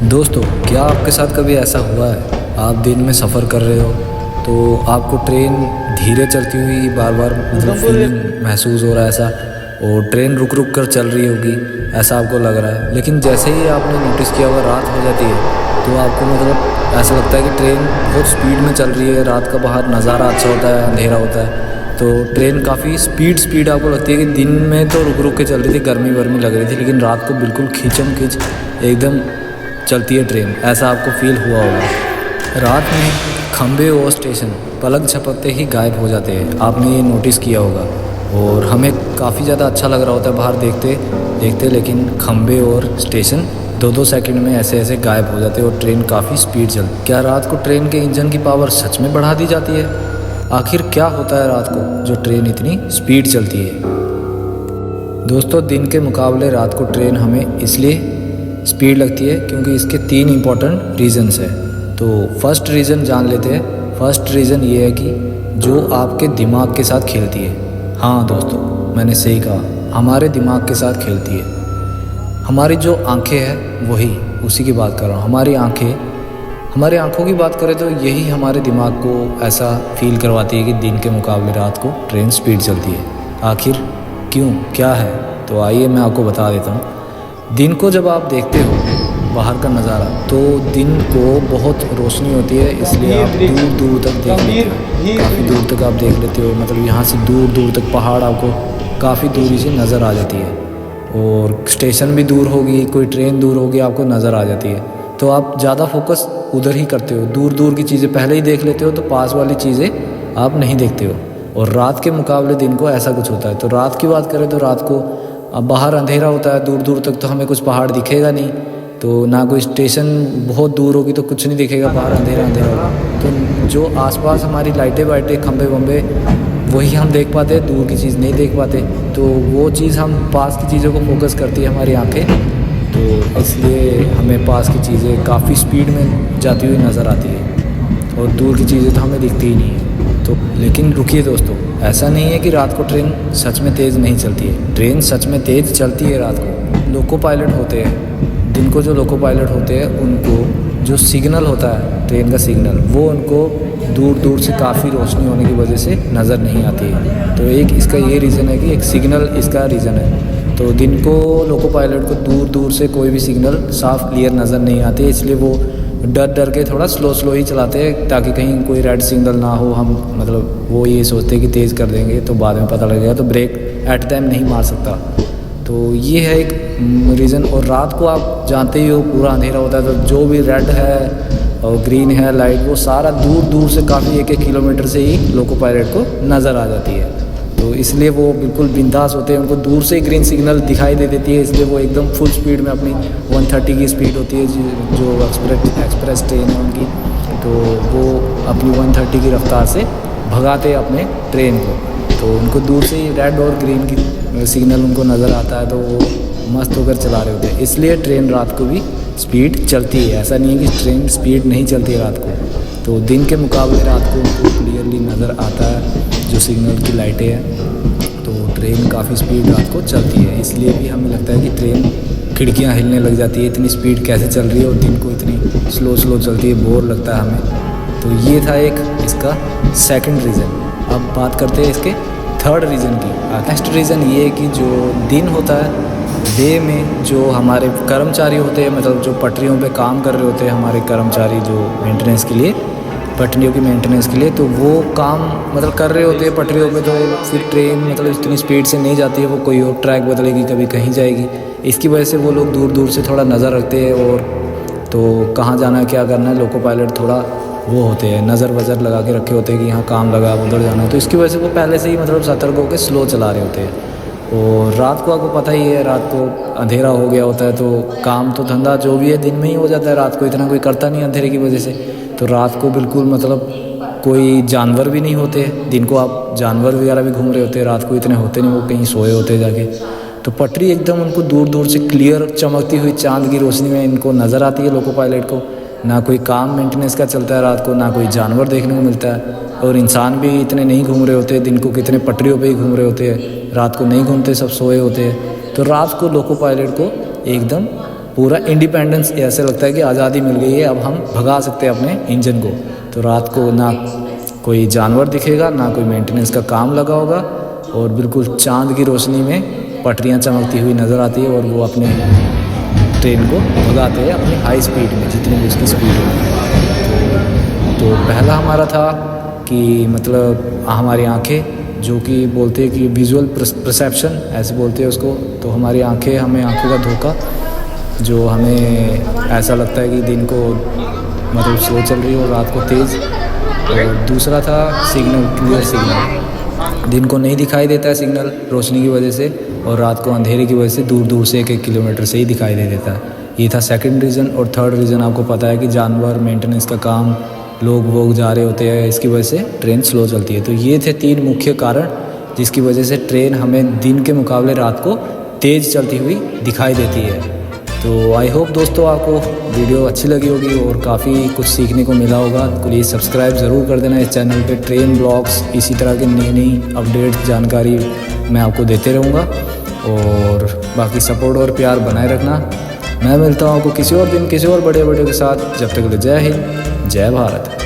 दोस्तों, क्या आपके साथ कभी ऐसा हुआ है आप दिन में सफ़र कर रहे हो तो आपको ट्रेन धीरे चलती हुई बार बार मतलब फीलिंग महसूस हो रहा है ऐसा, और ट्रेन रुक रुक कर चल रही होगी ऐसा आपको लग रहा है। लेकिन जैसे ही आपने नोटिस किया हुआ रात हो जाती है तो आपको मतलब ऐसा लगता है कि ट्रेन बहुत स्पीड में चल रही है। रात का बाहर नज़ारा अच्छा होता है, अंधेरा होता है, तो ट्रेन काफ़ी स्पीड आपको लगती है कि दिन में तो रुक रुक के चल रही थी, गर्मी वर्मी लग रही थी, लेकिन रात को बिल्कुल खींचम खींच एकदम चलती है ट्रेन। ऐसा आपको फील हुआ होगा। रात में खंबे और स्टेशन पलक झपकते ही गायब हो जाते हैं, आपने ये नोटिस किया होगा। और हमें काफ़ी ज़्यादा अच्छा लग रहा होता है बाहर देखते देखते, लेकिन खंबे और स्टेशन 2-2 सेकंड में ऐसे ऐसे गायब हो जाते हैं और ट्रेन काफ़ी स्पीड चलती। क्या रात को ट्रेन के इंजन की पावर सच में बढ़ा दी जाती है? आखिर क्या होता है रात को जो ट्रेन इतनी स्पीड चलती है? दोस्तों, दिन के मुकाबले रात को ट्रेन हमें इसलिए स्पीड लगती है क्योंकि इसके 3 इम्पॉर्टेंट रीज़न्स हैं। तो फर्स्ट रीज़न जान लेते हैं। फर्स्ट रीज़न ये है कि जो आपके दिमाग के साथ खेलती है। हाँ दोस्तों, मैंने सही कहा, हमारे दिमाग के साथ खेलती है। हमारी जो आंखें हैं वही, उसी की बात कर रहा हूँ। हमारी आंखों की बात करें तो यही हमारे दिमाग को ऐसा फील करवाती है कि दिन के मुकाबले रात को ट्रेन स्पीड चलती है। आखिर क्यों, क्या है? तो आइए मैं आपको बता देता हूँ। दिन को जब आप देखते हो बाहर का नज़ारा, तो दिन को बहुत रोशनी होती है, इसलिए आप दूर दूर तक देख लेते हो, काफ़ी दूर तक आप देख लेते हो। मतलब यहाँ से दूर दूर तक पहाड़ आपको काफ़ी दूरी से नज़र आ जाती है, और स्टेशन भी दूर होगी, कोई ट्रेन दूर होगी, आपको नज़र आ जाती है। तो आप ज़्यादा फोकस उधर ही करते हो, दूर दूर की चीज़ें पहले ही देख लेते हो, तो पास वाली चीज़ें आप नहीं देखते हो। और रात के मुकाबले दिन को ऐसा कुछ होता है। तो रात की बात करें तो रात को अब बाहर अंधेरा होता है, दूर दूर तक तो हमें कुछ पहाड़ दिखेगा नहीं, तो ना कोई स्टेशन बहुत दूर होगी तो कुछ नहीं दिखेगा, बाहर अंधेरा अंधेरा होगा। तो जो आसपास हमारी लाइटें वाइटें खंबे वंबे वही हम देख पाते हैं, दूर की चीज़ नहीं देख पाते। तो वो चीज़ हम पास की चीज़ों को फोकस करती है हमारी आंखें, तो इसलिए हमें पास की चीज़ें काफ़ी स्पीड में जाती हुई नज़र आती है, और दूर की चीज़ें तो हमें दिखती ही नहीं है। तो लेकिन रुकिए दोस्तों, ऐसा नहीं है कि रात को ट्रेन सच में तेज़ नहीं चलती है। ट्रेन सच में तेज़ चलती है रात को। लोको पायलट होते हैं, दिन को जो लोको पायलट होते हैं उनको जो सिग्नल होता है ट्रेन का सिग्नल, वो उनको दूर दूर से काफ़ी रोशनी होने की वजह से नज़र नहीं आती है। तो एक इसका ये रीज़न है कि एक सिग्नल इसका रीज़न है। तो दिन को लोको पायलट को दूर दूर से कोई भी सिग्नल साफ क्लियर नज़र नहीं आते, इसलिए वो डर के थोड़ा स्लो ही चलाते हैं, ताकि कहीं कोई रेड सिग्नल ना हो। हम मतलब वो ये सोचते हैं कि तेज़ कर देंगे तो बाद में पता लगेगा, तो ब्रेक एट टाइम नहीं मार सकता। तो ये है एक रीज़न। और रात को आप जानते ही हो पूरा अंधेरा होता है, तो जो भी रेड है और ग्रीन है लाइट, वो सारा दूर दूर से काफ़ी 1-1 किलोमीटर से ही लोको पायलट को नज़र आ जाती है। तो इसलिए वो बिल्कुल बिंदास होते हैं, उनको दूर से ग्रीन सिग्नल दिखाई दे देती है, इसलिए वो एकदम फुल स्पीड में अपनी 130 की स्पीड होती है जो एक्सप्रेस ट्रेन है उनकी, तो वो अपनी 130 की रफ्तार से भगाते हैं अपने ट्रेन को। तो उनको दूर से ही रेड और ग्रीन की सिग्नल उनको नज़र आता है, तो वो मस्त होकर चला रहे होते हैं। इसलिए ट्रेन रात को भी स्पीड चलती है। ऐसा नहीं है कि ट्रेन स्पीड नहीं चलती है रात को। तो दिन के मुकाबले रात को उनको क्लियरली नज़र आता है जो सिग्नल की लाइटें हैं, तो ट्रेन काफ़ी स्पीड रात को चलती है। इसलिए भी हमें लगता है कि ट्रेन खिड़कियां हिलने लग जाती है, इतनी स्पीड कैसे चल रही है, और दिन को इतनी स्लो चलती है, बोर लगता है हमें। तो ये था एक इसका सेकंड रीज़न। अब बात करते हैं इसके थर्ड रीज़न की। नेक्स्ट रीज़न ये है कि जो दिन होता है, डे में जो हमारे कर्मचारी होते हैं, मतलब जो पटरियों पे काम कर रहे होते हैं हमारे कर्मचारी, जो मेंटेनेंस के लिए, पटरियों की मेंटेनेंस के लिए, तो वो काम मतलब कर रहे होते हैं पटरियों पे। तो फिर ट्रेन मतलब इतनी स्पीड से नहीं जाती है, वो कोई और ट्रैक बदलेगी, कभी कहीं जाएगी। इसकी वजह से वो लोग दूर दूर से थोड़ा नज़र रखते हैं, और तो कहाँ जाना है क्या करना है, लोको पायलट थोड़ा वो होते हैं, नज़र वज़र लगा के रखे होते हैं कि यहाँ काम लगा, उधर जाना है। तो इसकी वजह से वो पहले से ही मतलब सतर्क होकर स्लो चला रहे होते हैं। और रात को आपको पता ही है, रात को अंधेरा हो गया होता है, तो काम तो धंधा जो भी है दिन में ही हो जाता है, रात को इतना कोई करता नहीं अंधेरे की वजह से। तो रात को बिल्कुल मतलब कोई जानवर भी नहीं होते। दिन को आप जानवर वगैरह भी घूम रहे होते हैं, रात को इतने होते नहीं, वो कहीं सोए होते जाके। तो पटरी एकदम उनको दूर दूर से क्लियर चमकती हुई चांद की रोशनी में इनको नज़र आती है लोको पायलट को। ना कोई काम मेंटेनेंस का चलता है रात को, ना कोई जानवर देखने को मिलता है, और इंसान भी इतने नहीं घूम रहे होते। दिन को कितने पटरियों पे ही घूम रहे होते हैं, रात को नहीं घूमते, सब सोए होते हैं। तो रात को लोको पायलट को एकदम पूरा इंडिपेंडेंस, ऐसे लगता है कि आज़ादी मिल गई है, अब हम भगा सकते हैं अपने इंजन को। तो रात को ना कोई जानवर दिखेगा, ना कोई मेंटेनेंस का काम लगा होगा, और बिल्कुल चांद की रोशनी में पटरियाँ चमकती हुई नज़र आती है, और वो अपने ट्रेन को भगाते हैं अपनी हाई स्पीड में, जितनी भी उसकी स्पीड हो। तो पहला हमारा था कि मतलब हमारी आँखें, जो कि बोलते हैं कि विजुअल परसेप्शन ऐसे बोलते हैं उसको। तो हमारी आँखें, हमें आँखों का धोखा, जो हमें ऐसा लगता है कि दिन को मतलब स्लो चल रही हो, रात को तेज़। और दूसरा था सिग्नल, क्लियर सिग्नल। दिन को नहीं दिखाई देता है सिग्नल रोशनी की वजह से, और रात को अंधेरे की वजह से दूर दूर से 1-1 किलोमीटर से ही दिखाई दे देता है। ये था सेकंड रीज़न। और थर्ड रीज़न आपको पता है कि जानवर, मेंटेनेंस का काम, लोग वोग जा रहे होते हैं, इसकी वजह से ट्रेन स्लो चलती है। तो ये थे 3 मुख्य कारण जिसकी वजह से ट्रेन हमें दिन के मुकाबले रात को तेज़ चलती हुई दिखाई देती है। तो आई होप दोस्तों आपको वीडियो अच्छी लगी होगी और काफ़ी कुछ सीखने को मिला होगा। प्लीज़ सब्सक्राइब ज़रूर कर देना इस चैनल पे। ट्रेन ब्लॉग्स, इसी तरह की नई नई अपडेट जानकारी मैं आपको देते रहूँगा, और बाकी सपोर्ट और प्यार बनाए रखना। मैं मिलता हूँ आपको किसी और दिन किसी और बड़े वीडियो के साथ। जब तक के लिए जय हिंद, जय भारत।